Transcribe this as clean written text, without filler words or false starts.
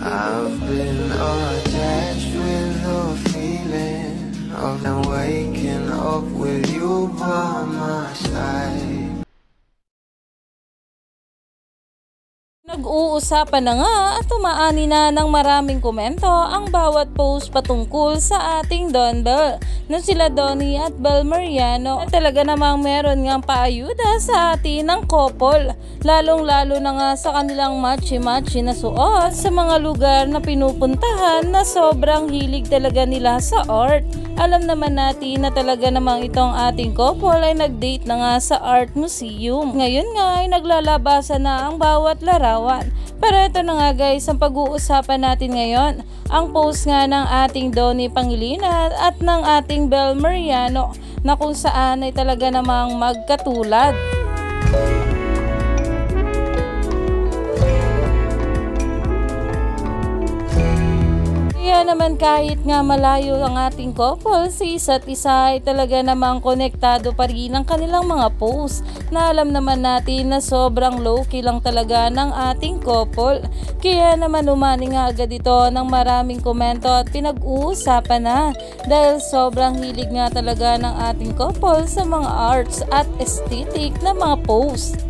I've been attached with the feeling of them waking up with you by my side. Nag-uusapan na nga at tumaani na ng maraming komento ang bawat post patungkol sa ating Don Bell na sila Donnie at Bel Mariano na talaga namang meron ngang paayuda sa atin ng couple, lalong-lalo na nga sa kanilang matchy-matchy na suot sa mga lugar na pinupuntahan na sobrang hilig talaga nila sa art. Alam naman natin na talaga namang itong ating couple ay nag-date na nga sa art museum. Ngayon nga ay naglalabasan na ang bawat larawan. Pero ito na nga guys, ang pag-uusapan natin ngayon, ang post nga ng ating Donnie Pangilinan at ng ating Bel Mariano na kung saan ay talaga namang magkatulad. Kaya naman kahit nga malayo ang ating couple sa isa't isa ay talaga namang konektado pa rin ang kanilang mga posts na alam naman natin na sobrang low-key lang talaga ng ating couple. Kaya naman umani nga agad ito ng maraming komento at pinag-uusapan na dahil sobrang hilig nga talaga ng ating couple sa mga arts at aesthetic na mga posts.